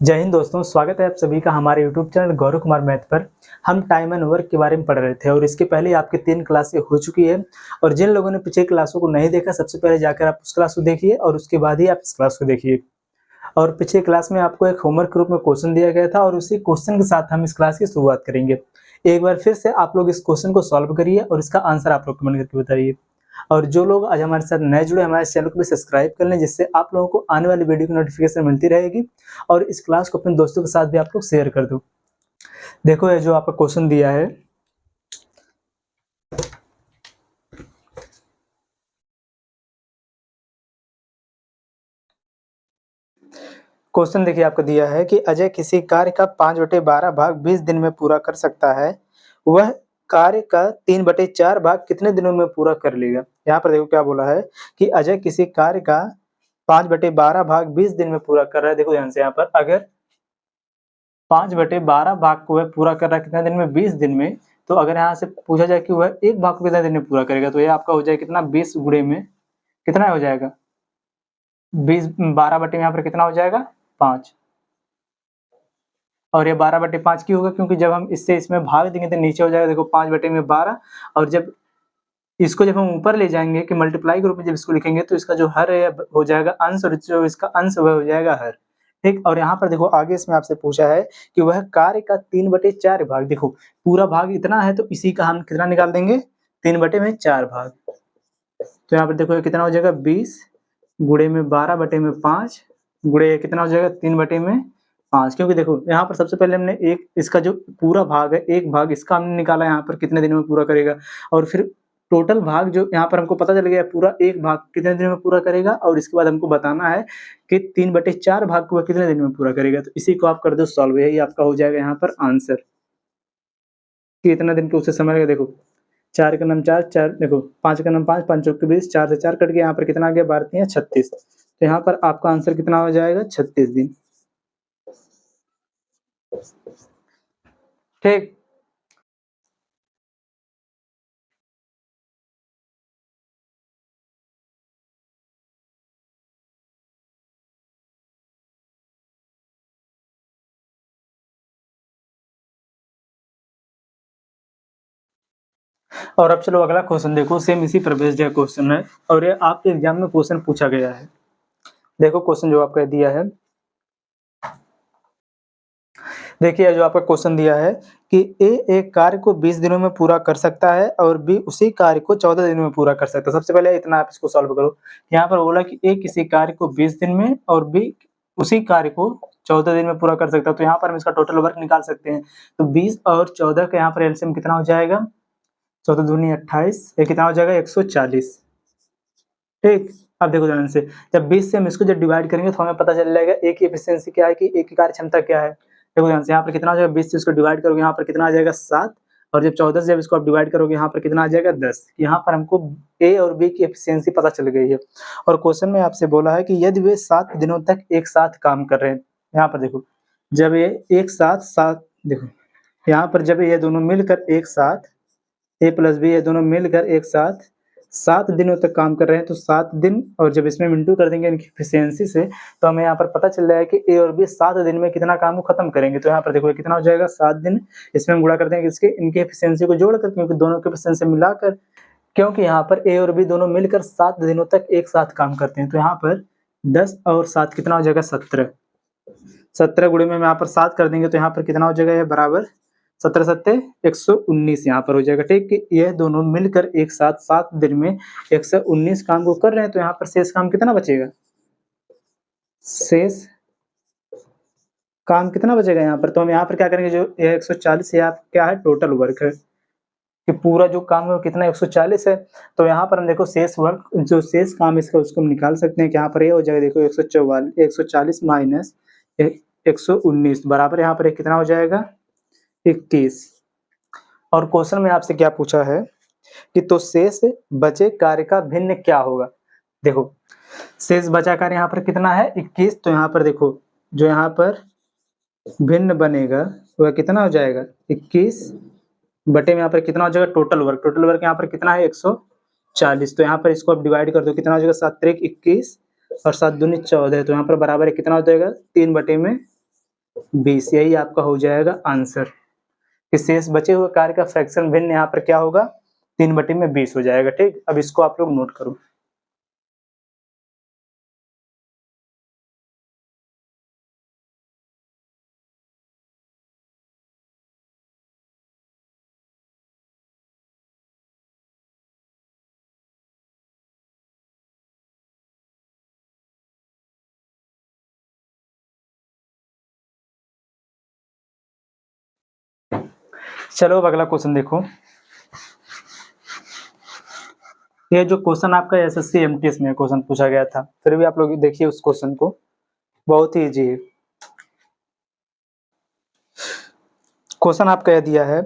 जय हिंद दोस्तों, स्वागत है आप सभी का हमारे YouTube channel Gaurav Kumar math पर। हम टाइम एंड वर्क के बारे में पढ़ रहे थे और इसके पहले आपकी 3 क्लासें हो चुकी है। और जिन लोगों ने पिछले क्लासों को नहीं देखा, सबसे पहले जाकर आप उस क्लास को देखिए और उसके बाद ही आप इस क्लास को देखिए। और पिछले क्लास में आपको एक होमवर्क के रूप में क्वेश्चन दिया गया था और उसी क्वेश्चन के साथ हम इस क्लास की शुरुआत करेंगे। एक बार फिर से आप लोग इस क्वेश्चन को सॉल्व करिए और इसका आंसर आप लोग कमेंट करके बताइए। और जो लोग आज हमारे साथ नए जुड़े, हमारे चैनल को भी सब्सक्राइब कर लें, जिससे आप लोगों को आने वाली वीडियो की नोटिफिकेशन मिलती रहेगी। और इस क्लास को अपने दोस्तों के साथ भी आप लोग शेयर कर दो। देखो, ये जो आपका क्वेश्चन दिया है, क्वेश्चन देखिए आपको दिया है कि अजय किसी कार्य का 5/12 भाग 20 दिन में पूरा कर सकता है। वह कार्य का 3/4 भाग कितने दिनों में पूरा कर लेगा। यहाँ पर देखो क्या बोला है कि अजय किसी कार्य का 5/12 भाग 20 दिन में पूरा कर रहा है। देखो ध्यान से, यहाँ पर अगर 5/12 भाग को वह पूरा कर रहा है कितने दिन में, 20 दिन में। तो अगर यहाँ से पूछा जाए कि वह एक भाग को कितने दिन में पूरा करेगा, तो ये आपका हो जाएगा कितना, 20 गुणे में कितना हो जाएगा, 20 12 बटे में यहाँ पर कितना हो जाएगा, 5। और ये 12/5 क्यों होगा, क्योंकि जब हम इससे इसमें भाग देंगे तो नीचे हो जाएगा, देखो 5/12। और जब इसको जब हम ऊपर ले जाएंगे कि मल्टीप्लाई के रूप में जब इसको लिखेंगे, तो इसका जो हर है हो जाएगा अंश, और जो इसका अंश वह हो जाएगा हर। ठीक। और यहाँ पर देखो आगे इसमें आपसे पूछा है कि वह कार्य का 3/4 भाग, देखो पूरा भाग इतना है तो इसी का हम कितना निकाल देंगे, 3/4 भाग। तो यहाँ पर देखो ये कितना हो जाएगा, 20 गुणे में 12/5 गुणे कितना हो जाएगा, 3/5। क्योंकि देखो यहाँ पर सबसे पहले हमने एक इसका जो पूरा भाग है, एक भाग इसका हमने निकाला यहाँ पर कितने दिनों में पूरा करेगा। और फिर टोटल भाग जो यहाँ पर हमको पता चल गया, पूरा एक भाग कितने दिन में पूरा करेगा। और इसके बाद हमको बताना है कि 3/4 भाग को वह कितने दिन में पूरा करेगा। तो इसी को आप कर दो सॉल्व, यही आपका हो जाएगा यहाँ पर आंसर कि इतना दिन को उसे समय लगेगा। देखो 4 का नाम 4, 4 देखो 5 का नाम 5, 5 चौके 20, 4 से 4 कट के यहाँ पर कितना आ गया, 12 36। तो यहाँ पर आपका आंसर कितना हो जाएगा, 36 दिन। ठीक। और अब चलो अगला क्वेश्चन देखो, सेम इसी पर बेस्ड है क्वेश्चन है और ये आपके एग्जाम में क्वेश्चन पूछा गया है। देखो क्वेश्चन जो आपका दिया है, देखिए जो आपका क्वेश्चन दिया है कि ए एक कार्य को 20 दिनों में पूरा कर सकता है और बी उसी कार्य को 14 दिनों में पूरा कर सकता है। सबसे पहले इतना आप इसको सॉल्व करो। यहाँ पर बोला कि ए किसी कार्य को 20 दिन में और बी उसी कार्य को 14 दिन में पूरा कर सकता है। तो यहाँ पर हम इसका टोटल वर्क निकाल सकते हैं। तो 20 और 14 का यहाँ पर एलसीएम कितना हो जाएगा, 14 दूनी 28, ये कितना हो जाएगा, 140। ठीक। अब देखो ध्यान से, जब 20 से हम इसको जब डिवाइड करेंगे तो हमें पता चल जाएगा ए की एफिशिएंसी क्या है, कि ए की कार्य क्षमता क्या है। देखो ध्यान से, यहाँ पर कितना हो जाएगा, 20 से इसको डिवाइड करोगे यहाँ पर कितना आ जाएगा, 7। और जब 14 से जब इसको आप डिवाइड करोगे यहाँ पर कितना आ जाएगा, 10। यहाँ पर हमको ए और बी की एफिशिएंसी पता चल गई है। और क्वेश्चन में आपसे बोला है कि यदि वे 7 दिनों तक एक साथ काम कर रहे हैं, यहाँ पर देखो जब ये एक साथ साथ, देखो यहाँ पर जब ये दोनों मिलकर एक साथ, ए प्लस बी ये दोनों मिलकर एक साथ 7 दिनों तक काम कर रहे हैं, तो 7 दिन और जब इसमें मिनटू कर देंगे इनकी एफिशिएंसी से, तो हमें यहाँ पर पता चल रहा है कि ए और बी 7 दिन में कितना काम को खत्म करेंगे। तो यहाँ पर देखो कितना हो जाएगा, 7 दिन। इसमें हम गुणा कर देंगे इसके इनकी एफिशिएंसी को जोड़कर, क्योंकि दोनों की एफिशिएंसी मिलाकर, क्योंकि यहाँ पर ए और बी दोनों मिलकर 7 दिनों तक एक साथ काम करते हैं। तो यहाँ पर 10 और 7 कितना हो जाएगा, 17। 17 गुणे में हम यहाँ पर 7 कर देंगे तो यहाँ पर कितना हो जाएगा, ये बराबर 17 सत्ते 119 यहाँ पर हो जाएगा। ठीक कि ये दोनों मिलकर एक साथ 7 दिन में 119 काम को कर रहे हैं। तो यहाँ पर शेष काम कितना बचेगा, शेष काम कितना बचेगा यहाँ पर। तो हम यहाँ पर क्या करेंगे, जो ये 140 है क्या है, टोटल वर्क है कि पूरा जो काम है वो कितना 140 है। तो यहाँ पर हम देखो शेष वर्क, जो शेष काम इसका उसको हम निकाल सकते हैं कि यहाँ पर ये हो जाएगा, देखो 140 माइनस 119 बराबर यहाँ पर एक कितना हो जाएगा, 21। और क्वेश्चन में आपसे क्या पूछा है कि तो शेष बचे कार्य का भिन्न क्या होगा। देखो शेष बचा कार्य यहाँ पर कितना है, 21। तो यहाँ पर देखो जो यहाँ पर भिन्न बनेगा वह कितना हो जाएगा, 21 बटे में यहाँ पर कितना हो जाएगा, टोटल वर्क। टोटल वर्क यहाँ पर कितना है, 140। तो यहाँ पर इसको आप डिवाइड कर दो, कितना हो जाएगा, 7 3 21 और 7 दूनी 14। तो यहाँ पर बराबर कितना हो जाएगा, 3 बटे में 20, यही आपका हो जाएगा आंसर। कि शेष बचे हुए कार्य का फ्रैक्शन भिन्न यहाँ पर क्या होगा, 3/20 हो जाएगा। ठीक, अब इसको आप लोग नोट करो। चलो अब अगला क्वेश्चन देखो। ये जो क्वेश्चन आपका एसएससी एमटीएस में क्वेश्चन पूछा गया था, फिर भी आप लोग देखिए उस क्वेश्चन को, बहुत ही इजी है। क्वेश्चन आपका यह दिया है,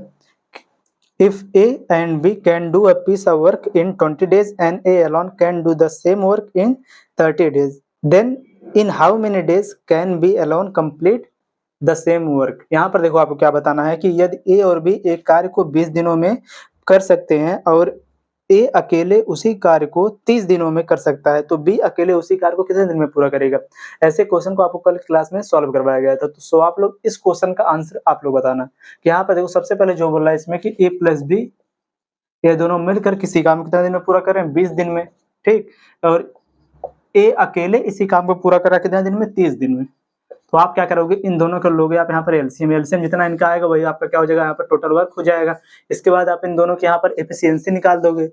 if A and B can do a piece of work in 20 days and A alone can do the same work in 30 days, then in how many days can B alone complete the same work? यहाँ पर देखो आपको क्या बताना है कि यदि A और B एक कार्य को 20 दिनों में कर सकते हैं और ए अकेले उसी कार्य को 30 दिनों में कर सकता है, तो बी अकेले उसी कार्य को कितने दिन में पूरा करेगा। ऐसे क्वेश्चन को आपको कल क्लास में सॉल्व करवाया गया था। तो सो आप लोग इस क्वेश्चन का आंसर आप लोग बताना कि यहाँ पर देखो सबसे पहले जो बोल रहा है इसमें कि ए प्लस बी ये दोनों मिलकर किसी काम को कितने दिन में पूरा कर रहे हैं, 20 दिन में। ठीक, और ए अकेले इसी काम को पूरा कर रहा है कितने दिन में, 30 दिन में। तो आप क्या करोगे, इन दोनों कर लोगे आप यहाँ पर एलसीएम। एलसीएम जितना इनका आएगा वही आपका क्या हो जाएगा, यहाँ पर टोटल वर्क हो जाएगा। इसके बाद आप इन दोनों की यहाँ पर एफिशिएंसी निकाल दोगे,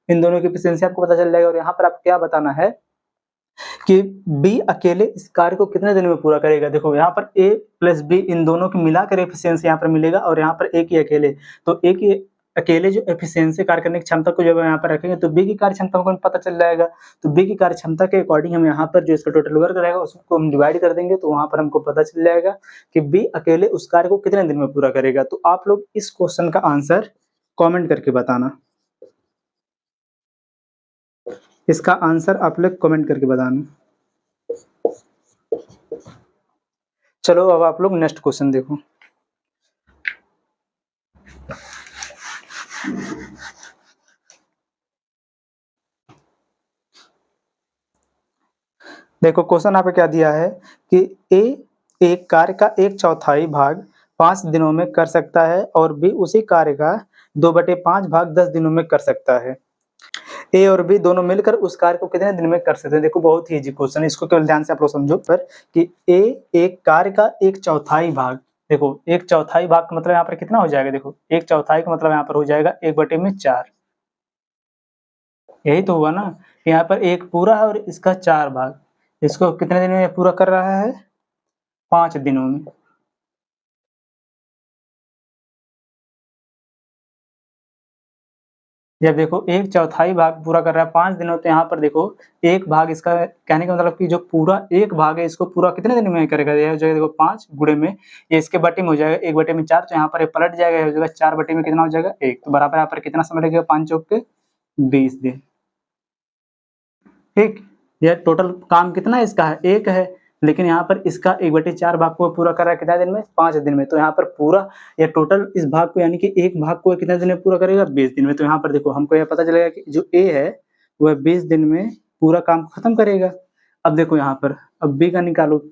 इन दोनों की एफिशिएंसी आपको पता चल जाएगा। और यहाँ पर आपको क्या बताना है कि बी अकेले इस कार्य को कितने दिन में पूरा करेगा। देखो यहाँ पर ए प्लस बी इन दोनों की मिलाकर एफिशिएंसी यहाँ पर मिलेगा, और यहाँ पर ए की अकेले, तो ए की अकेले जो एफिशिएंसी कार्य करने की क्षमता को जब यहाँ पर रखेंगे तो बी की कार्य क्षमता को पता चल जाएगा। तो बी की कार्य क्षमता के अकॉर्डिंग हम यहाँ पर जो इसका टोटल वर्क रहेगा उसको हम डिवाइड कर देंगे, तो वहां पर हमको पता चल जाएगा कि बी अकेले उस कार्य को कितने दिन में पूरा करेगा। तो आप लोग इस क्वेश्चन का आंसर कॉमेंट करके बताना, इसका आंसर आप लोग कमेंट करके बताना। चलो अब आप लोग नेक्स्ट क्वेश्चन देखो। देखो क्वेश्चन आपको क्या दिया है कि ए एक कार्य का 1/4 भाग 5 दिनों में कर सकता है और बी उसी कार्य का 2/5 भाग 10 दिनों में कर सकता है। ए और बी दोनों मिलकर उस कार्य को कितने दिन में कर सकते हैं। देखो बहुत ही इजी क्वेश्चन है, इसको केवल ध्यान से आप लोग समझो पर कि ए एक कार्य का 1/4 भाग, देखो 1/4 भाग का मतलब यहाँ पर कितना हो जाएगा, देखो 1/4 का मतलब यहाँ पर हो जाएगा 1/4। यही तो हुआ ना, यहाँ पर एक पूरा है और इसका 4 भाग, इसको कितने दिन में पूरा कर रहा है, 5 दिनों में। जब देखो 1/4 भाग पूरा कर रहा है 5 दिनों, तो यहाँ पर देखो एक भाग, इसका कहने का मतलब कि जो पूरा एक भाग है इसको पूरा कितने दिन में करेगा, यह हो जाएगा देखो 5 गुणे में ये इसके बटे में हो जाएगा 1/4, तो यहाँ पर ये पलट जाएगा, ये हो जाएगा 4 बटे में कितना हो जाएगा 1, तो बराबर यहाँ पर कितना समय लगेगा, 5 चौक के 20 दिन। ठीक, यह टोटल काम कितना है इसका है, 1 है, लेकिन यहाँ पर इसका 1/4 भाग को पूरा कर रहा है कितना दिन में, 5 दिन में। तो यहाँ पर पूरा यह टोटल इस भाग को यानी कि एक भाग को कितने दिन में पूरा करेगा, 20 दिन में। तो यहाँ पर देखो हमको यह पता चलेगा कि जो ए है वह 20 दिन में पूरा काम खत्म करेगा। अब देखो यहाँ पर अब बी का निकालो,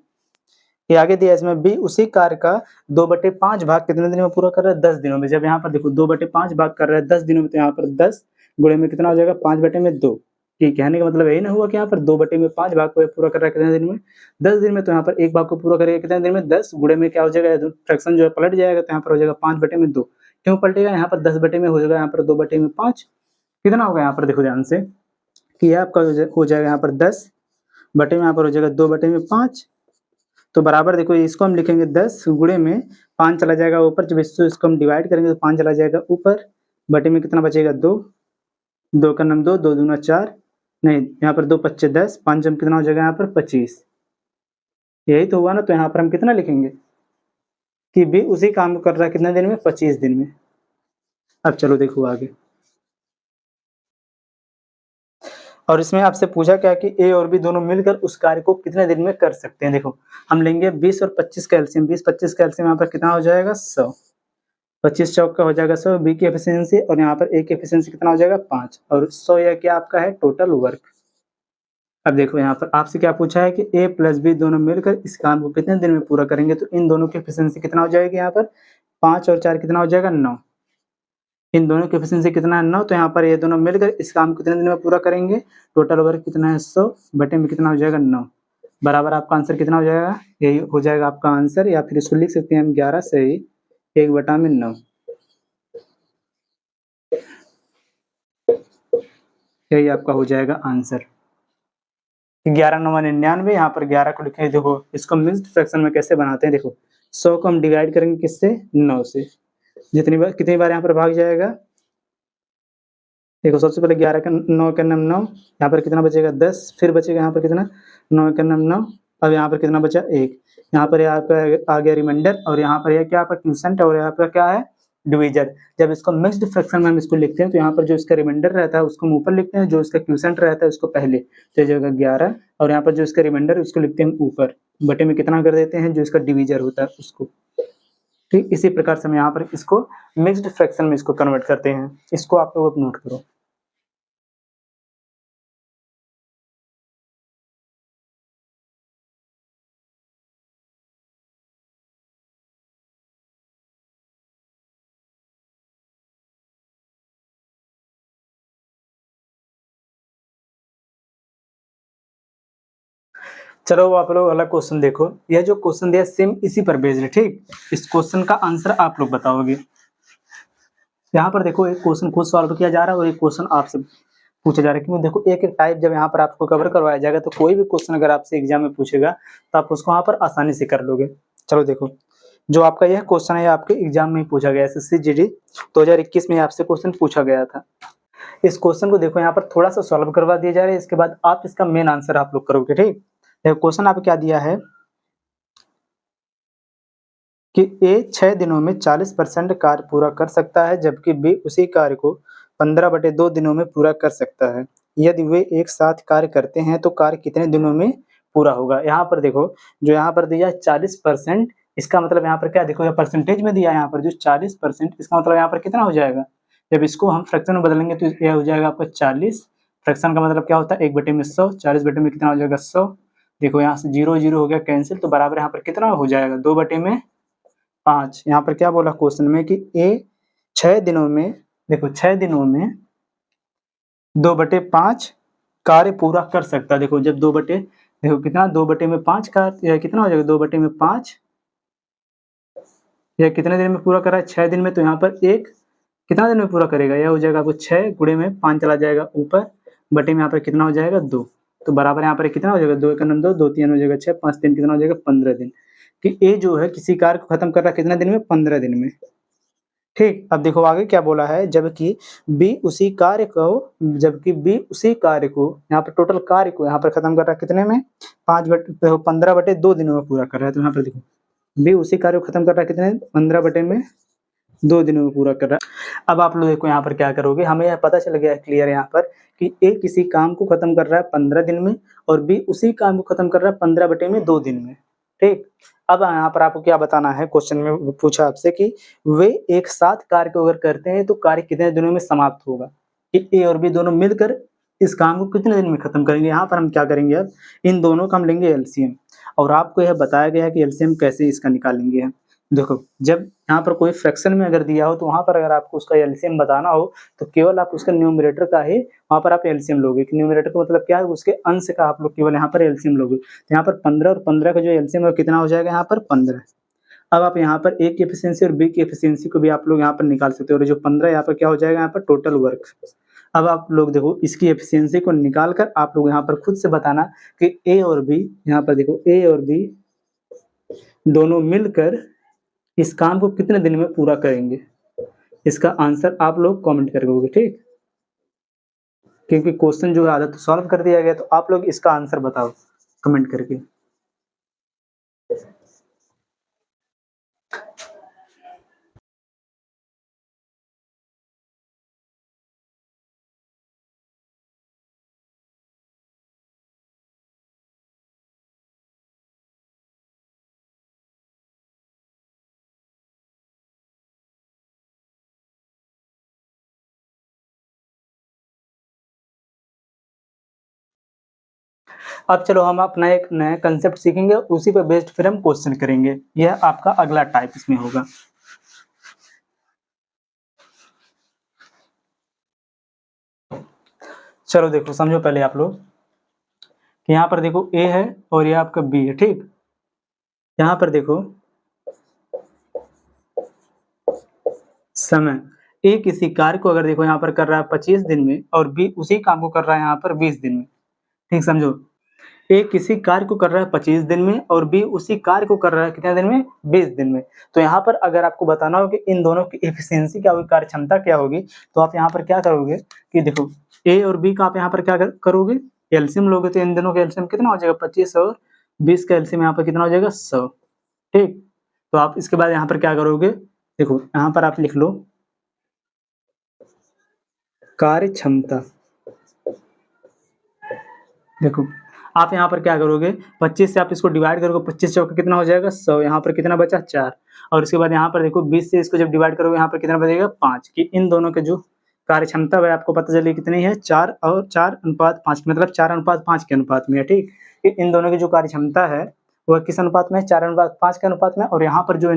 ये आगे दिया इसमें बी उसी कार्य का 2/5 भाग कितने दिन में पूरा कर रहा है, 10 दिनों में। जब यहाँ पर देखो 2/5 भाग कर रहा है 10 दिनों में, तो यहाँ पर 10 गुणे में कितना हो जाएगा, 5/2। ठीक, कहने का मतलब यही ना हुआ कि यहाँ पर 2/5 भाग को पूरा कर रहा है कितने दिन में, 10 दिन में। तो यहाँ पर एक भाग को पूरा करेगा कितने दिन में, 10 गुणे में क्या हो जाएगा, फ्रैक्शन जो है पलट जाएगा, तो यहाँ पर हो जाएगा 5/2। क्यों पलटेगा, यहाँ पर 10 बटे में हो जाएगा, यहाँ पर 2/5 कितना होगा, यहाँ पर देखो ध्यान से कि यह आपका हो जाएगा यहाँ पर 10 बटे में यहाँ पर हो जाएगा 2/5। तो बराबर देखो इसको हम लिखेंगे 10 गुणे में 5 चला जाएगा ऊपर, जब इसको हम डिवाइड करेंगे तो 5 चला जाएगा ऊपर, बटे में कितना बचेगा 2, 2 का नाम 2, 2 दूना 4, नहीं यहाँ पर 2 पच्चे 10, 5 जम कितना हो जाएगा यहाँ पर 25। यही तो हुआ ना, तो यहाँ पर हम कितना लिखेंगे कि बी उसी काम को कर रहा है कितने दिन में, 25 दिन में। अब चलो देखो आगे, और इसमें आपसे पूछा क्या कि ए और बी दोनों मिलकर उस कार्य को कितने दिन में कर सकते हैं। देखो हम लेंगे 20 और 25 का एलसीएम, 20-25 का एलसीएम यहाँ पर कितना हो जाएगा 100, 25 चौक का हो जाएगा 100, बी की एफिशिएंसी, और यहाँ पर ए की एफिशिएंसी कितना हो जाएगा 5, और 100 यह क्या आपका है टोटल वर्क। अब देखो यहाँ पर आपसे क्या पूछा है कि ए प्लस बी दोनों मिलकर इस काम को कितने दिन में पूरा करेंगे, तो इन दोनों की एफिशिएंसी कितना हो जाएगी यहाँ पर 5 और 4 कितना हो जाएगा 9। इन दोनों की एफिशिएंसी कितना है 9, तो यहाँ पर ये दोनों मिलकर इस काम को कितने दिन में पूरा करेंगे, टोटल वर्क कितना है 100 बटे में कितना हो जाएगा 9, बराबर आपका आंसर कितना हो जाएगा, यही हो जाएगा आपका आंसर, या फिर इसको लिख सकते हैं हम 11 से ही 1/9, यही आपका हो जाएगा आंसर। 11 9 99, यहाँ पर 11 को लिखे, देखो इसको मिक्स्ड फ्रैक्शन में कैसे बनाते हैं, देखो 100 को हम डिवाइड करेंगे किससे 9 से, जितनी बार कितनी बार यहाँ पर भाग जाएगा, देखो सबसे पहले 11 का 9 का नाम 9, यहाँ पर कितना बचेगा 10, फिर बचेगा यहाँ पर कितना 9 का नाम 9, अब यहाँ पर कितना बचा 1, यहाँ पर आपका आ गया रिमाइंडर, और यहाँ पर यह क्या आपका क्वोशिएंट, और यहाँ पर क्या है डिवीजर। जब इसको मिक्स्ड फ्रैक्शन में हम इसको लिखते हैं तो यहाँ पर जो इसका रिमाइंडर रहता है उसको हम ऊपर लिखते हैं, जो इसका क्वोशिएंट रहता है उसको पहले, तो जगह 11, और यहाँ पर जो इसका रिमाइंडर है उसको लिखते हैं ऊपर, बटे में कितना कर देते हैं जो इसका डिवीजर होता है उसको। ठीक इसी प्रकार से हम यहाँ पर इसको मिक्स्ड फ्रैक्शन में इसको कन्वर्ट करते हैं, इसको आप लोग नोट करो। चलो वो आप लोग अलग क्वेश्चन देखो, यह जो क्वेश्चन दिया सेम इसी पर बेस्ड है। ठीक, इस क्वेश्चन का आंसर आप लोग बताओगे। यहाँ पर देखो एक क्वेश्चन खुद सॉल्व किया जा रहा है और एक क्वेश्चन आपसे पूछा जा रहा है, क्योंकि देखो एक एक टाइप जब यहाँ पर आपको कवर करवाया जाएगा तो कोई भी क्वेश्चन अगर आपसे एग्जाम में पूछेगा तो आप उसको वहाँ पर आसानी से कर लोगे। चलो देखो, जो आपका यह क्वेश्चन है आपके एग्जाम में पूछा गया, एसएससी जीडी 2021 में आपसे क्वेश्चन पूछा गया था। इस क्वेश्चन को देखो यहाँ पर थोड़ा सा सॉल्व करवा दिया जा रहा है, इसके बाद आप इसका मेन आंसर आप लोग करोगे। ठीक, देखो क्वेश्चन आपको क्या दिया है कि ए 6 दिनों में 40% कार्य पूरा कर सकता है, जबकि बी उसी कार्य को 15/2 दिनों में पूरा कर सकता है। यदि वे एक साथ कार्य करते हैं तो कार्य कितने दिनों में पूरा होगा। यहाँ पर देखो जो यहाँ पर दिया 40%, इसका मतलब यहाँ पर क्या देखो, यह परसेंटेज में दिया है, यहाँ पर जो 40%, इसका मतलब यहाँ पर कितना हो जाएगा, जब इसको हम फ्रैक्शन में बदलेंगे तो यह हो जाएगा आपका 40। फ्रैक्शन का मतलब क्या होता है 1/100, 40 बटे में कितना हो जाएगा 100। देखो यहाँ से 0 0 हो गया कैंसिल, तो बराबर यहाँ पर कितना हो जाएगा 2/5। यहाँ पर क्या बोला क्वेश्चन में कि ए 6 दिनों में, देखो 6 दिनों में 2/5 कार्य पूरा कर सकता है। देखो जब देखो कितना 2/5 कार्य कितना हो जाएगा 2/5, यह कितने दिन में पूरा कर रहा है 6 दिन में, तो यहाँ पर एक कितना दिन में पूरा करेगा, यह हो जाएगा आपको 6 गुणे में 5 चला जाएगा ऊपर, बटे में यहाँ पर कितना हो जाएगा 2, तो बराबर यहाँ पर कितना हो जाएगा 2 1 2, 2 3 हो जाएगा 6, 5 3 कितना हो जाएगा 15 दिन। कि ए जो है किसी कार्य को खत्म कर रहा है कितने दिन में 15 दिन में। ठीक, अब देखो आगे क्या बोला है, जबकि बी उसी कार्य को यहाँ पर टोटल कार्य को यहाँ पर खत्म कर रहा है कितने में 15/2 दिनों में पूरा कर रहा है, तो यहाँ पर देखो बी उसी कार्य को खत्म कर रहा है कितने 15/2 दिनों में पूरा कर रहा है। अब आप लोग देखो यहाँ पर क्या करोगे, हमें यह पता चल गया क्लियर यहाँ पर कि ए किसी काम को खत्म कर रहा है 15 दिन में और बी उसी काम को खत्म कर रहा है 15/2 दिन में। ठीक, अब यहाँ पर आपको क्या बताना है, क्वेश्चन में पूछा आपसे कि वे एक साथ कार्य को अगर करते हैं तो कार्य कितने दिनों में समाप्त होगा, कि ए और बी दोनों मिलकर इस काम को कितने दिन में खत्म करेंगे। यहाँ पर हम क्या करेंगे, अब इन दोनों का हम लेंगे एलसीएम, और आपको यह बताया गया है कि एलसीएम कैसे इसका निकालेंगे हम। देखो जब यहाँ पर कोई फ्रैक्शन में अगर दिया हो तो वहाँ पर अगर आपको उसका एलसीएम बताना हो तो केवल आप उसका न्यूमरेटर का ही वहाँ पर आप एलसीएम लोगे, कि न्यूमरेटर का मतलब क्या है, उसके अंश का आप लोग केवल यहाँ पर एलसीएम लोगे। तो यहाँ पर 15 और 15 का जो एलसीएम है कितना हो जाएगा यहाँ पर 15। अब आप यहाँ पर ए की एफिशिएंसी और बी की एफिशिएंसी को भी आप लोग यहाँ पर निकाल सकते हो, और जो 15 यहाँ पर क्या हो जाएगा यहाँ पर टोटल वर्क। अब आप लोग देखो इसकी एफिशिएंसी को निकाल कर आप लोग यहाँ पर खुद से बताना कि ए और बी, यहाँ पर देखो ए और बी दोनों मिलकर इस काम को कितने दिन में पूरा करेंगे। इसका आंसर आप लोग कमेंट करोगे। ठीक, क्योंकि क्वेश्चन जो है आधा तो सॉल्व कर दिया गया, तो आप लोग इसका आंसर बताओ कमेंट करके। अब चलो हम अपना एक नया कंसेप्ट सीखेंगे, उसी पे बेस्ड फिर हम क्वेश्चन करेंगे। यह आपका अगला टाइप इसमें होगा। चलो देखो समझो पहले आप लोग कि यहाँ पर देखो ए है और ये आपका बी है, ठीक। यहाँ पर देखो समय, ए किसी कार्य को अगर देखो यहाँ पर कर रहा है 25 दिन में और बी उसी काम को कर रहा है यहाँ पर 20 दिन में, ठीक समझो। ए किसी कार्य को कर रहा है 25 दिन में और बी उसी कार्य को कर रहा है कितने दिन में, 20 दिन में। तो यहाँ पर अगर आपको बताना हो कि इन दोनों की एफिशिएंसी क्या होगी, कार्य क्षमता क्या होगी, तो आप यहाँ पर क्या करोगे कि देखो ए और बी का आप यहाँ पर क्या करोगे, एलसीएम लोगे, तो इन दोनों का एलसीएम कितना हो जाएगा, 25 और 20 का एलसीएम यहाँ पर कितना हो जाएगा, 100, ठीक। तो आप इसके बाद यहाँ पर क्या करोगे, देखो यहाँ पर आप लिख लो कार्य क्षमता। देखो आप यहाँ पर क्या करोगे, 25 से आप इसको डिवाइड करोगे, 25 चौका कितना हो जाएगा, 100, यहाँ पर कितना बचा 4, और उसके बाद यहाँ पर देखो 20 से इसको जब डिवाइड करोगे यहाँ पर कितना बचेगा 5, कि इन दोनों के जो कार्य क्षमता है आपको पता चली कितनी है, 4 और 4:5, मतलब 4:5 के अनुपात में है, ठीक। कि इन दोनों की जो कार्य क्षमता है वह किस अनुपात में है, 4:5 के अनुपात में। और यहाँ पर जो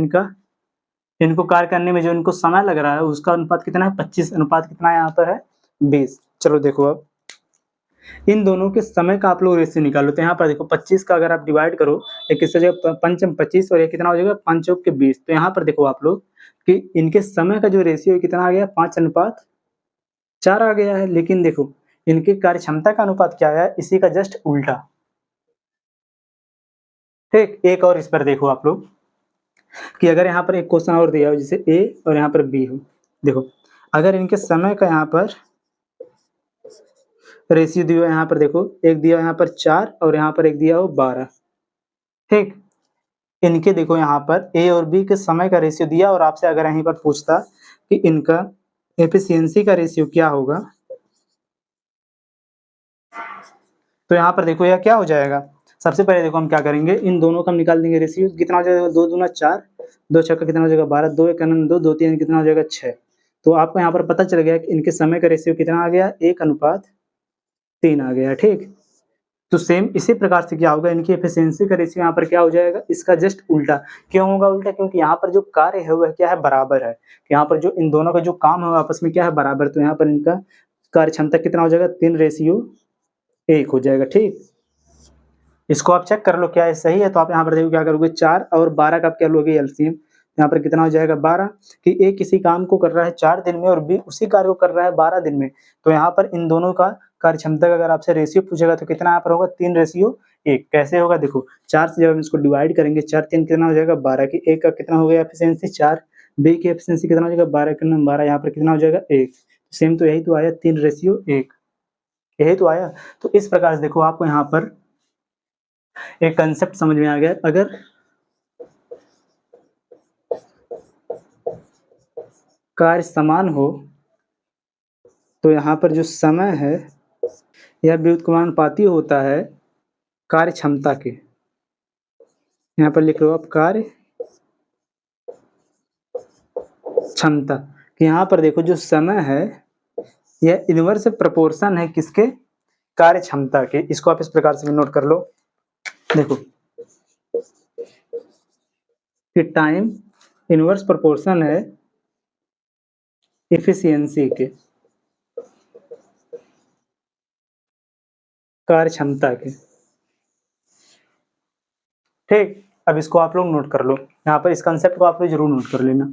इनको कार्य करने में जो इनको समय लग रहा है उसका अनुपात कितना है, 25 अनुपात कितना है यहाँ पर है, 20। चलो देखो अब इन दोनों के समय का आप लोग रेशियो निकालो। तो यहाँ पर देखो 25 का अगर आप डिवाइड करो, एक किससे जाएगा 5×25 और ये कितना हो जाएगा 5×4 = 20। तो यहाँ पर देखो आप लोग कि इनके समय का जो रेशियो है कितना आ गया, 5:4 आ गया है। लेकिन देखो इनकी कार्य क्षमता का अनुपात क्या है, इसी का जस्ट उल्टा, ठीक। एक और इस पर देखो आप लोग कि अगर यहाँ पर एक क्वेश्चन और दिया हो जैसे ए और यहाँ पर बी हो, देखो अगर इनके समय का यहाँ पर रेशियो दिया यहाँ पर, देखो एक दिया यहाँ पर 4 और यहाँ पर एक दिया हो 12, ठीक। इनके देखो यहाँ पर ए और बी के समय का रेशियो दिया और आपसे अगर यहीं पर पूछता कि इनका एफिशिएंसी का रेशियो क्या होगा, तो यहाँ पर देखो यह क्या हो जाएगा। सबसे पहले देखो हम क्या करेंगे, इन दोनों का हम निकाल देंगे रेशियो, कितना हो जाएगा, 2 दूना 4, 2 छक्का कितना हो जाएगा 12, 2 एक 2, 2 3 कितना हो जाएगा 6। तो आपको यहाँ पर पता चल गया कि इनके समय का रेशियो कितना आ गया, 1:3 आ गया, ठीक। तो सेम इसी प्रकार से क्या होगा, इनकी एफिशिएंसी का रेशियो यहाँ पर क्या हो जाएगा, इसका जस्ट उल्टा। क्यों होगा उल्टा, क्योंकि यहाँ पर जो कार्य है वह क्या है, बराबर है। यहाँ पर जो इन दोनों का जो काम है आपस में क्या है, बराबर। तो यहाँ पर इनका कार्य क्षमता कितना हो जाएगा, 3:1 हो जाएगा, ठीक। इसको आप चेक कर लो क्या ये सही है। तो आप यहाँ पर देखो क्या करोगे, 4 और 12 का आप क्या लोगे एलसीएम, यहाँ पर कितना हो जाएगा 12, कि ए किसी काम को कर रहा है 4 दिन में और बी उसी कार्य को कर रहा है 12 दिन में। तो यहाँ पर इन दोनों का कार्य क्षमता का अगर आपसे रेशियो पूछेगा तो कितना यहाँ पर होगा, 3:1। कैसे होगा, देखो 4 से जब हम इसको डिवाइड करेंगे, 4 3 कितना हो जाएगा 12, की ए का कितना हो गया एफिशिएंसी 4, बी की एफिशिएंसी कितना हो जाएगा 12 के 12, यहाँ पर कितना हो जाएगा 1। सेम तो यही तो आया 3:1, यही तो आया। तो इस प्रकार से देखो आपको यहाँ पर एक कंसेप्ट समझ में आ गया। अगर कार्य समान हो तो यहाँ पर जो समय है यह व्युत्क्रमानुपाती होता है कार्य क्षमता के। यहाँ पर लिख लो आप कार्य क्षमता, कि यहाँ पर देखो जो समय है यह इनवर्स प्रोपोर्शन है किसके, कार्य क्षमता के। इसको आप इस प्रकार से भी नोट कर लो, देखो कि टाइम इनवर्स प्रोपोर्शन है एफिशिएंसी के, कार्य क्षमता के, ठीक। अब इसको आप लोग नोट कर लो, यहाँ पर इस कंसेप्ट को आप लोग जरूर नोट कर लेना।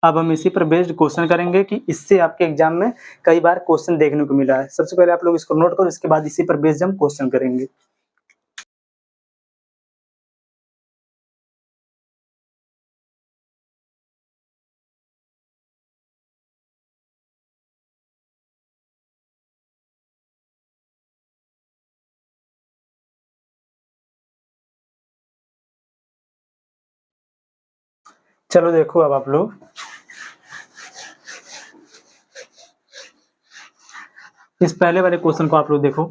अब हम इसी पर बेस्ड क्वेश्चन करेंगे कि इससे आपके एग्जाम में कई बार क्वेश्चन देखने को मिला है। सबसे पहले आप लोग इसको नोट करो, इसके बाद इसी पर बेस्ड हम क्वेश्चन करेंगे। चलो देखो अब आप लोग इस पहले वाले क्वेश्चन को आप लोग देखो,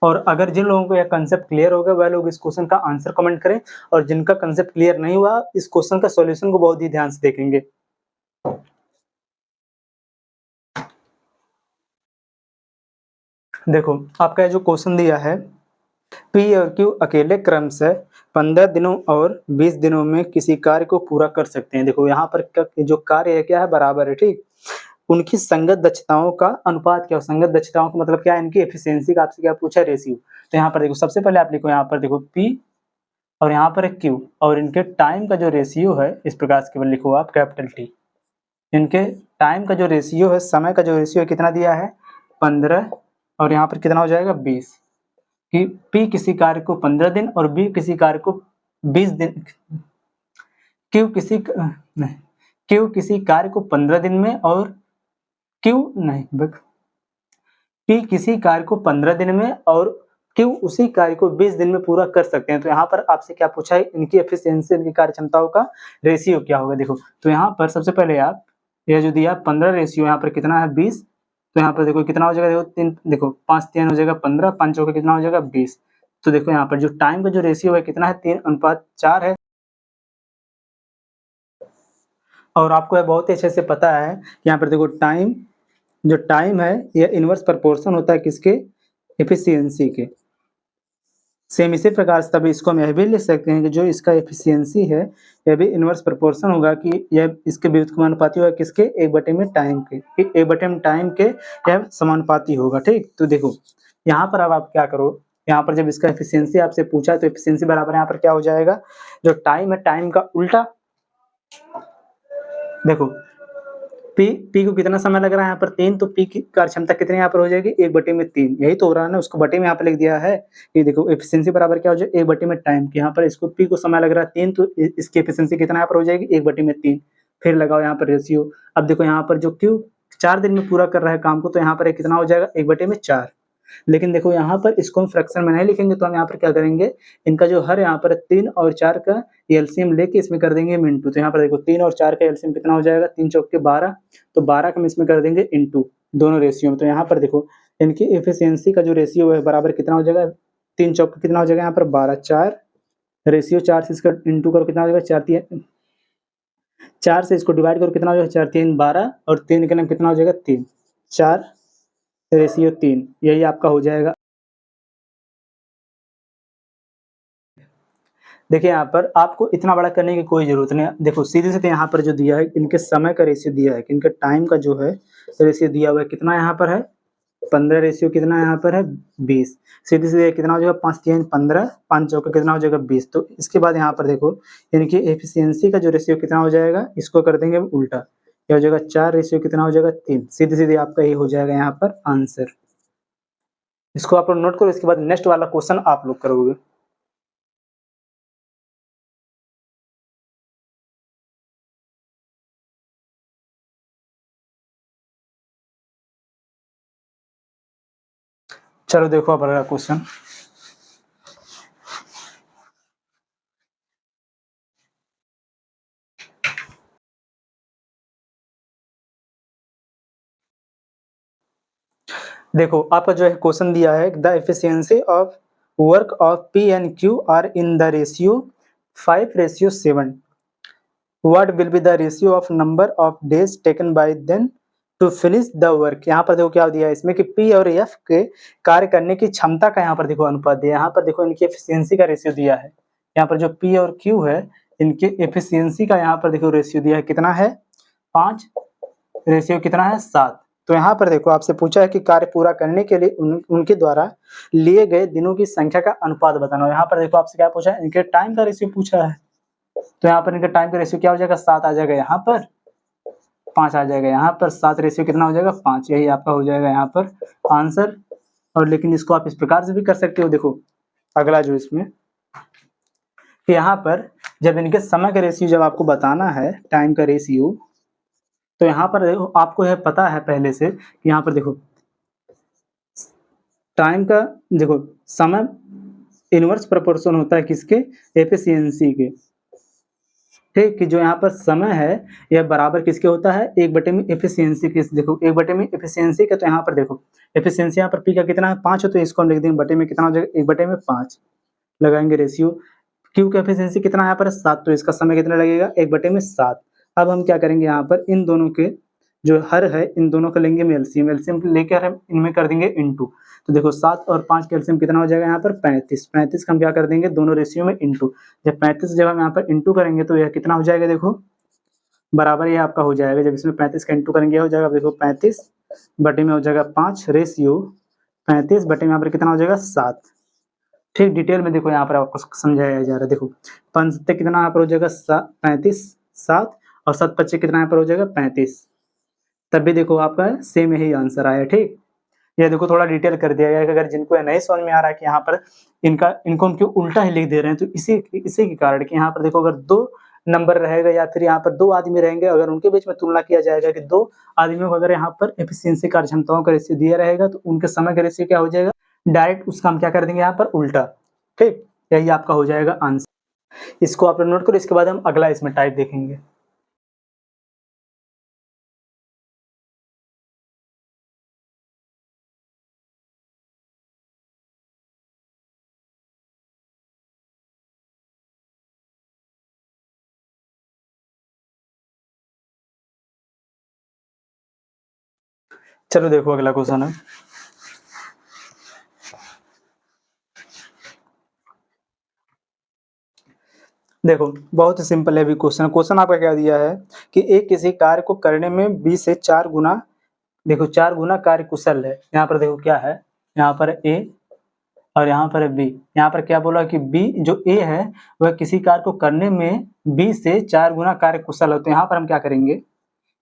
और अगर जिन लोगों को यह कंसेप्ट क्लियर हो गया वह लोग इस क्वेश्चन का आंसर कमेंट करें, और जिनका कंसेप्ट क्लियर नहीं हुआ इस क्वेश्चन का सॉल्यूशन को बहुत ही ध्यान से देखेंगे। देखो आपका ये जो क्वेश्चन दिया है, पी और क्यू अकेले क्रम से 15 दिनों और 20 दिनों में किसी कार्य को पूरा कर सकते हैं। देखो यहाँ पर जो कार्य है क्या है, बराबर है, ठीक। उनकी संगत दक्षताओं का अनुपात क्या हो, संगत दक्षताओं का मतलब क्या है, इनकी एफिशिएंसी का आपसे क्या पूछा है, रेशियो। तो यहाँ पर देखो सबसे पहले आप लिखो, यहाँ पर देखो पी और यहाँ पर एक क्यू, और इनके टाइम का जो रेशियो है इस प्रकार से केवल लिखो आप कैपिटल टी। इनके टाइम का जो रेशियो है, समय का जो रेशियो है, कितना दिया है 15, और यहाँ पर कितना हो जाएगा 20, कि पी किसी कार्य को 15 दिन और बी किसी कार्य को 20 दिन, क्यू किसी कार्य को 15 दिन में और पी किसी कार्य को 15 दिन में और क्यू उसी कार्य को 20 दिन में पूरा कर सकते हैं। तो यहाँ पर आपसे क्या पूछा है, इनकी एफिशिएंसी, इनकी कार्य क्षमताओं का रेशियो क्या होगा। देखो तो यहाँ पर सबसे पहले आप यह जो दिया 15 रेशियो यहाँ पर कितना है 20, तो यहाँ पर देखो कितना हो जाएगा, देखो 3, देखो 5 3 हो जाएगा 15, 5 चौके कितना हो जाएगा 20। तो देखो यहाँ पर जो टाइम का जो रेशियो है कितना है 3:4 है। और आपको बहुत ही अच्छे से पता है, यहाँ पर देखो जो टाइम है यह इनवर्स प्रोपोर्शन होता है किसके, एफिशिएंसी के। सेम इसी प्रकार से तभी इसको हम यह भी लिख सकते हैं कि जो इसका एफिशिएंसी है यह भी इनवर्स प्रोपोर्शन होगा, कि यह इसके व्युत्क्रमानुपाती होगा किसके, 1 में टाइम के, 1 में टाइम के यह समानुपाती होगा, ठीक। तो देखो यहाँ पर अब आप क्या करो, यहाँ पर जब इसका एफिशिएंसी आपसे पूछा है तो एफिशिएंसी बराबर यहाँ पर क्या हो जाएगा, जो टाइम है टाइम का उल्टा। देखो पी को कितना समय लग रहा है यहाँ पर 3, तो पी की कार्य क्षमता कितनी यहाँ पर हो जाएगी 1/3, यही तो हो रहा है ना, उसको बटे में यहाँ पर लिख दिया है कि देखो एफिशिएंसी बराबर क्या हो जाएगा 1 में टाइम की, यहाँ पर इसको पी को समय लग रहा है 3, तो इसकी एफिशिएंसी कितना यहाँ पर हो जाएगी 1/3। फिर लगाओ यहाँ पर रेशियो। अब देखो यहाँ पर जो क्यू 4 दिन में पूरा कर रहा है काम को, तो यहाँ पर कितना हो जाएगा 1/4। लेकिन देखो यहाँ पर इसको हम फ्रैक्शन में नहीं लिखेंगे, तो हम यहाँ पर क्या करेंगे, इनका जो हर यहाँ पर 3 और 4 का एलसीएम लेके इसमें कर देंगे इंटू। तो यहाँ पर देखो 3 और 4 का एलसीएम कितना हो जाएगा, 3 चौके 12, तो 12 का हम इसमें कर देंगे इंटू दोनों रेशियो में। तो यहाँ पर देखो इनकी एफिशिएंसी का जो रेशियो है बराबर कितना हो जाएगा, 3 चौके कितना हो जाएगा यहाँ पर 12, 4 रेशियो 4 से इसका इंटू करो कितना हो जाएगा 4 से इसको डिवाइड करो कितना हो जाएगा 4 3 12, और 3 के नाम कितना हो जाएगा 3, 4 रेशियो 3, यही आपका हो जाएगा। देखिए यहाँ पर आपको इतना बड़ा करने की कोई जरूरत नहीं है। देखो सीधे सीधे यहाँ पर जो दिया है इनके समय का रेशियो दिया है, इनके टाइम का जो है रेशियो दिया हुआ है, कितना यहाँ पर है 15 रेशियो कितना यहाँ पर है 20। सीधे सीधे कितना हो जाएगा 5 3 15, 5 चौका कितना हो जाएगा 20। तो इसके बाद यहाँ पर देखो इनकी एफिशिएंसी का जो रेशियो कितना हो जाएगा, इसको कर देंगे उल्टा, यह हो जाएगा 4 रेशियो कितना हो जाएगा 3। सीधे सीधे आपका ये हो जाएगा यहाँ पर आंसर। इसको आप लोग नोट करो, इसके बाद नेक्स्ट वाला क्वेश्चन आप लोग करोगे। चलो देखो अब अगला क्वेश्चन। देखो आपका जो है क्वेश्चन दिया है, the efficiency of work of P and Q are in the ratio 5:7। What will be the ratio of number of days taken by them to finish the work. यहाँ पर देखो क्या दिया है इसमें कि पी और एफ के कार्य करने की क्षमता का यहाँ पर देखो अनुपात दिया है। यहाँ पर देखो इनकी एफिशिएंसी का रेशियो दिया है, यहाँ पर जो पी और क्यू है इनके एफिशिएंसी का यहाँ पर देखो रेशियो दिया है, कितना है 5, रेशियो कितना है 7। तो यहाँ पर देखो आपसे पूछा है कि कार्य पूरा करने के लिए उनके द्वारा लिए गए दिनों की संख्या का अनुपात बताना। यहाँ पर देखो आपसे क्या पूछा है, इनके टाइम का रेशियो पूछा है, तो यहाँ पर इनका टाइम का रेशियो क्या हो जाएगा 7 आ जाएगा, यहाँ पर 5 आ जाएगा, यहाँ पर 7 रेशियो कितना हो जाएगा 5, यही आपका हो जाएगा यहाँ पर आंसर। और लेकिन इसको आप इस प्रकार से भी कर सकते हो, देखो अगला जो इसमें कि यहाँ पर जब इनके समय का रेशियो जब आपको बताना है टाइम का रेशियो, तो यहाँ पर देखो आपको यह पता है पहले से कि यहाँ पर देखो टाइम का देखो समय इनवर्स प्रोपोर्शन होता है किसके, एफिशिएंसी के, ठीक। कि जो यहाँ पर समय है यह बराबर किसके होता है 1 में एफिशिएंसी के। देखो 1 में एफिशिएंसी का, तो यहाँ पर देखो एफिशिएंसी यहाँ पर पी का कितना है 5 है, तो इसको हम लिख देंगे बटे में कितना हो जाएगा 1/5 लगाएंगे रेशियो। क्यू का एफिशिएंसी कितना है यहाँ पर 7, तो इसका समय कितना लगेगा 1/7। अब हम क्या करेंगे यहाँ पर इन दोनों के जो हर है इन दोनों का लेंगे हम एलसीएम, एलसीएम लेकर हम इनमें कर देंगे इनटू। तो देखो 7 और 5 का एलसीएम कितना हो जाएगा यहाँ पर 35, 35 का हम क्या कर देंगे दोनों रेशियो में इनटू। जब 35 जब हम यहाँ पर इनटू करेंगे तो यह कितना हो जाएगा देखो बराबर ये आपका हो जाएगा, जब इसमें 35 का इंटू करेंगे हो जाएगा देखो 35 बटे में हो जाएगा 5 रेशियो 35 बटे में यहाँ पर कितना हो जाएगा 7। ठीक डिटेल में देखो यहाँ पर आपको समझाया जा रहा है। देखो 5 सत्ते कितना यहाँ पर हो जाएगा 35 7 और 7 पच्चीस कितना यहाँ पर हो जाएगा 35। तब भी देखो आपका सेम यही आंसर आया। ठीक ये देखो थोड़ा डिटेल कर दिया गया है, अगर जिनको ये नहीं समझ में आ रहा है कि यहाँ पर इनको हम क्यों उल्टा ही लिख दे रहे हैं, तो इसी के कारण कि यहाँ पर देखो अगर 2 नंबर रहेगा या फिर यहाँ पर 2 आदमी रहेंगे, अगर उनके बीच में तुलना किया जाएगा कि 2 आदमियों को अगर यहाँ पर एफिशिएंसी कार्यक्षमताओं का रेशियो दिया रहेगा तो उनके समय का रेशियो क्या हो जाएगा, डायरेक्ट उसका हम क्या कर देंगे यहाँ पर उल्टा। ठीक यही आपका हो जाएगा आंसर। इसको आप नोट करो, इसके बाद हम अगला इसमें टाइप देखेंगे। चलो देखो अगला क्वेश्चन है। देखो बहुत ही सिंपल है भी क्वेश्चन आपका क्या दिया है कि एक किसी कार्य को करने में 20 से 4 गुना, देखो 4 गुना कार्य कुशल है। यहाँ पर देखो क्या है, यहाँ पर ए और यहाँ पर बी। यहाँ पर क्या बोला कि बी जो ए है वह किसी कार्य को करने में 20 से 4 गुना कार्य कुशल है। तो यहाँ पर हम क्या करेंगे,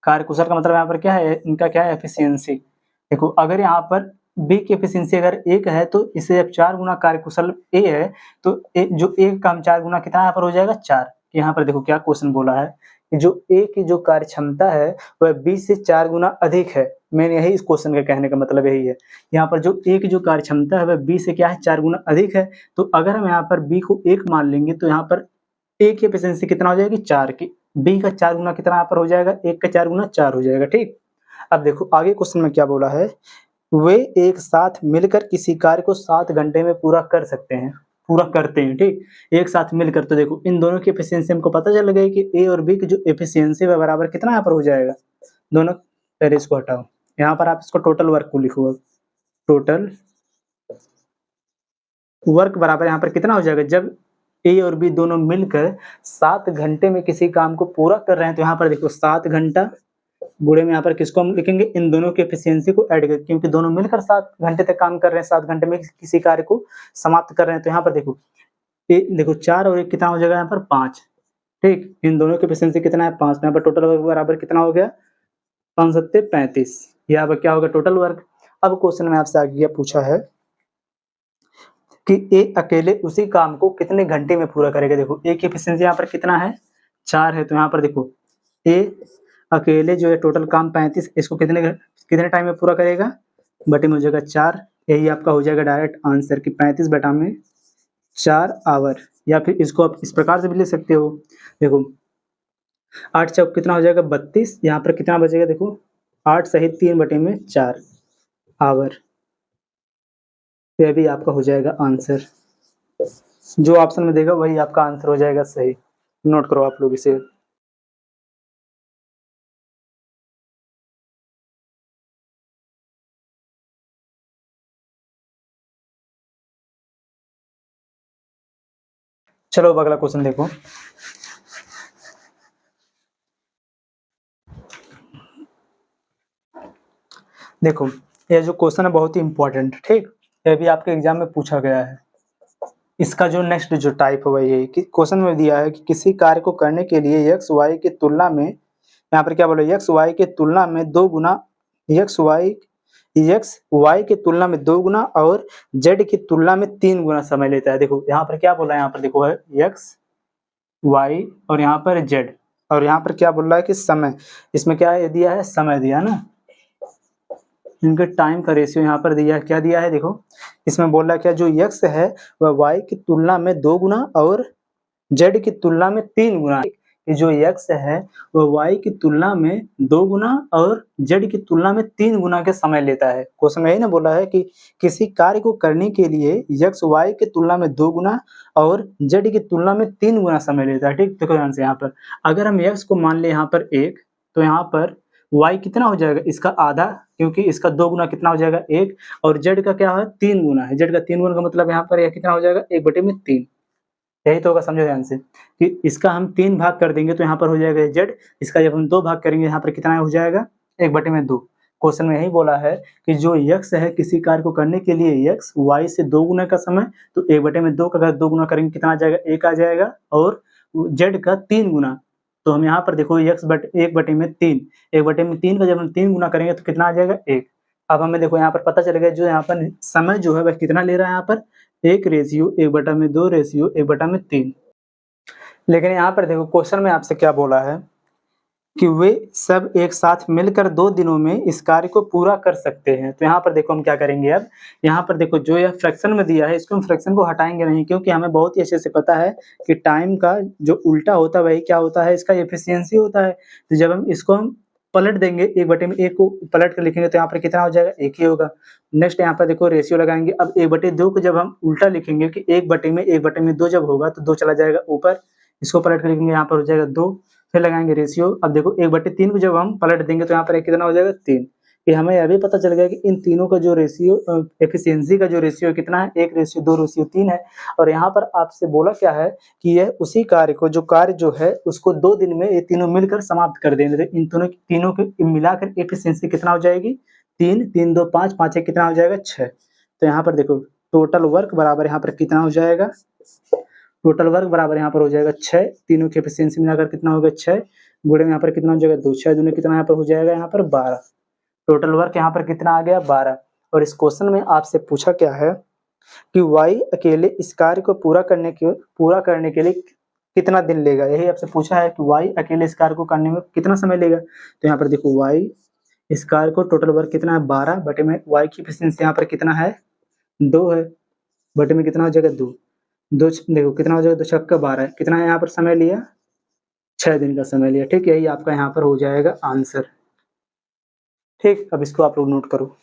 कार्य कुशल का मतलब यहाँ पर क्या है, इनका क्या है एफिशिएंसी। देखो अगर यहाँ पर बी की एफिशिएंसी अगर 1 है तो इसे जब 4 गुना कार्य कुशल ए है तो जो ए का हम 4 गुना कितना यहाँ पर हो जाएगा 4। यहाँ पर देखो क्या क्वेश्चन बोला है कि जो ए की जो कार्य क्षमता है वह 20 से 4 गुना अधिक है। मैंने यही इस क्वेश्चन का कहने का मतलब यही है, यहाँ पर जो ए की जो कार्य क्षमता है वह 20 से क्या है 4 गुना अधिक है। तो अगर हम यहाँ पर बी को 1 मान लेंगे तो यहाँ पर ए की एफिशिएंसी कितना हो जाएगी 4 की, बी का 4 गुना कितना यहाँ पर हो जाएगा 1 का 4 गुना 4 हो जाएगा। ठीक अब देखो आगे क्वेश्चन में क्या बोला है, वे एक साथ मिलकर किसी कार्य को 7 घंटे में पूरा कर सकते हैं, पूरा करते हैं। ठीक एक साथ मिलकर, तो देखो इन दोनों की एफिशिएंसी हमको पता चल गई कि ए और बी की जो एफिशिएंसी है बराबर कितना यहाँ पर हो जाएगा, दोनों पहले इसको हटाओ, यहाँ पर आप इसको टोटल वर्क को लिखो। टोटल वर्क बराबर यहाँ पर कितना हो जाएगा, जब ए और बी दोनों मिलकर 7 घंटे में किसी काम को पूरा कर रहे हैं तो यहाँ पर देखो 7 घंटा गुणे में यहाँ पर किसको हम लिखेंगे, इन दोनों की एफिशिएंसी को ऐड कर, क्योंकि दोनों मिलकर 7 घंटे तक काम कर रहे हैं, 7 घंटे में किसी कार्य को समाप्त कर रहे हैं। तो यहाँ पर देखो देखो 4 और 1 कितना हो जाएगा यहाँ पर 5। ठीक इन दोनों की एफिशिएंसी कितना है 5, यहाँ पर टोटल वर्क बराबर कितना हो गया 5 सत्ते 35, यहाँ पर क्या होगा टोटल वर्क। अब क्वेश्चन में आपसे आगे पूछा है कि ए अकेले उसी काम को कितने घंटे में पूरा करेगा। देखो ए की एफिशिएंसी यहाँ पर कितना है 4 है, तो यहाँ पर देखो ए अकेले जो है टोटल काम 35, इसको कितने टाइम में पूरा करेगा, बटे में हो जाएगा 4। यही आपका हो जाएगा डायरेक्ट आंसर कि 35 बटा में 4 आवर। या फिर इसको आप इस प्रकार से भी ले सकते हो, देखो 8 चौक कितना हो जाएगा 32, यहाँ पर कितना बचेगा देखो 8 सहित 3 बटे में 4 आवर। यह भी आपका हो जाएगा आंसर, जो ऑप्शन में देगा वही आपका आंसर हो जाएगा सही। नोट करो आप लोग इसे। चलो अब अगला क्वेश्चन देखो। देखो यह जो क्वेश्चन है बहुत ही इंपॉर्टेंट, ठीक यह भी आपके एग्जाम में पूछा गया है। इसका जो नेक्स्ट जो टाइप है वही है कि क्वेश्चन में दिया है कि किसी कार्य को करने के लिए एक्स वाई की तुलना में, यहाँ पर क्या बोला एक्स वाई की तुलना में 2 गुना, एक्स वाई की तुलना में 2 गुना और जेड की तुलना में 3 गुना समय लेता है। देखो यहाँ पर क्या बोला है, यहाँ पर देखो है एक्स वाई और यहाँ पर जेड, और यहाँ पर क्या बोल रहा है कि समय, इसमें क्या दिया है समय दिया ना, इनके टाइम का रेशियो यहाँ पर दिया क्या दिया है, देखो इसमें बोल रहा है क्या जो x है वह y की तुलना में 2 गुना और z की तुलना में 3 गुना। ये जो x है वह y की तुलना में 2 गुना और z की तुलना में 3 गुना के समय लेता है। क्वेश्चन में यही ना बोला है कि किसी कार्य को करने के लिए x y की तुलना में 2 गुना और z की तुलना में 3 गुना समय लेता है। ठीक तो ध्यान से यहाँ पर अगर हम x को मान ले यहाँ पर 1 तो यहाँ पर y कितना हो जाएगा, इसका आधा, क्योंकि इसका 2 गुना कितना हो जाएगा 1, और z का क्या है 3 गुना है, z का 3 गुना का मतलब यहाँ पर यह कितना हो जाएगा 1/3। यही तो होगा, समझो ध्यान से कि इसका हम 3 भाग कर देंगे तो यहाँ पर हो जाएगा z, इसका जब हम 2 भाग करेंगे यहाँ पर कितना हो जाएगा 1/2। क्वेश्चन में यही बोला है कि जो x है किसी कार्य को करने के लिए x y से 2 गुना का समय, तो 1/2 का अगर 2 गुना करेंगे कितना आ जाएगा 1 आ जाएगा, और z का 3 गुना, तो हम यहाँ पर देखो x 1/3, 1/3 का जब हम 3 गुना करेंगे तो कितना आ जाएगा 1। अब हमें देखो यहाँ पर पता चलेगा जो यहाँ पर समय जो है वह कितना ले रहा है, यहाँ पर 1:1/2 रेशियो 1/3। लेकिन यहाँ पर देखो क्वेश्चन में आपसे क्या बोला है कि वे सब एक साथ मिलकर 2 दिनों में इस कार्य को पूरा कर सकते हैं। तो यहाँ पर देखो हम क्या करेंगे, अब यहाँ पर देखो जो यह फ्रैक्शन में दिया है इसको हम फ्रैक्शन को हटाएंगे नहीं, क्योंकि हमें बहुत ही अच्छे से पता है कि टाइम का जो उल्टा होता है वही क्या होता है, इसका एफिशिएंसी होता है। तो जब हम इसको हम पलट देंगे 1/1 को पलट कर लिखेंगे तो यहाँ पर कितना हो जाएगा 1 ही होगा। नेक्स्ट यहाँ पर देखो रेशियो लगाएंगे, अब 1/2 को जब हम उल्टा लिखेंगे कि 1/2 जब होगा तो 2 चला जाएगा ऊपर, इसको पलट कर लिखेंगे यहाँ पर हो जाएगा 2, फिर लगाएंगे रेशियो। अब देखो 1/3 को जब हम पलट देंगे तो यहाँ पर कितना हो जाएगा 3। ये हमें यह भी पता चल गया कि इन तीनों का जो रेशियो एफिशिएंसी का जो रेशियो कितना है 1:2:3 है। और यहाँ पर आपसे बोला क्या है कि यह उसी कार्य को जो है उसको 2 दिन में ये तीनों मिलकर समाप्त कर देंगे। तो इन तीनों के मिलाकर एफिशिएंसी कितना हो जाएगी 3, 3 2 5, 5 1 कितना हो जाएगा 6। तो यहाँ पर देखो टोटल वर्क बराबर यहाँ पर कितना हो जाएगा, टोटल वर्क बराबर यहाँ पर हो जाएगा 6, तीनों की एफिशिएंसी मिलाकर कितना होगा 6, गुणे में यहाँ पर कितना हो जाएगा 2, 6 दूनी कितना यहाँ पर हो जाएगा यहाँ पर 12। टोटल वर्क यहाँ पर कितना आ गया 12। और इस क्वेश्चन में आपसे पूछा क्या है कि y अकेले इस कार्य को पूरा करने के लिए कितना दिन लेगा, यही आपसे पूछा है कि y अकेले इस कार्य को करने में कितना समय लेगा। तो यहाँ पर देखो y इस कार्य को टोटल वर्क कितना है 12 बटे में y की एफिशिएंसी यहाँ पर कितना है 2 है, बटे में कितना हो जाएगा 2, देखो कितना हो जाएगा 2 छक्का 12, कितना यहाँ पर समय लिया 6 दिन का समय लिया। ठीक, यही आपका यहाँ पर हो जाएगा आंसर। ठीक, अब इसको आप लोग नोट करो।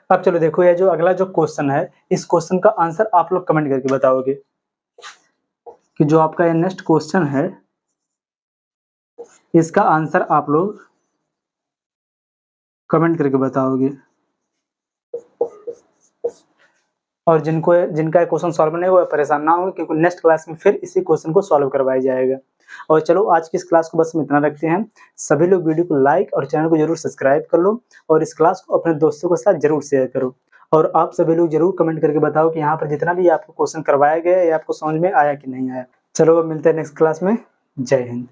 अब चलो देखो ये जो अगला जो क्वेश्चन है इस क्वेश्चन का आंसर आप लोग कमेंट करके बताओगे कि जो आपका ये नेक्स्ट क्वेश्चन है इसका आंसर आप लोग कमेंट करके बताओगे। और जिनका क्वेश्चन सॉल्व नहीं हुआ परेशान ना हो, क्योंकि नेक्स्ट क्लास में फिर इसी क्वेश्चन को सॉल्व करवाया जाएगा। और चलो आज की इस क्लास को बस हम इतना रखते हैं। सभी लोग वीडियो को लाइक और चैनल को जरूर सब्सक्राइब कर लो, और इस क्लास को अपने दोस्तों के साथ जरूर शेयर करो। और आप सभी लोग जरूर कमेंट करके बताओ कि यहाँ पर जितना भी आपको क्वेश्चन करवाया गया है आपको समझ में आया कि नहीं आया। चलो मिलते हैं नेक्स्ट क्लास में। जय हिंद।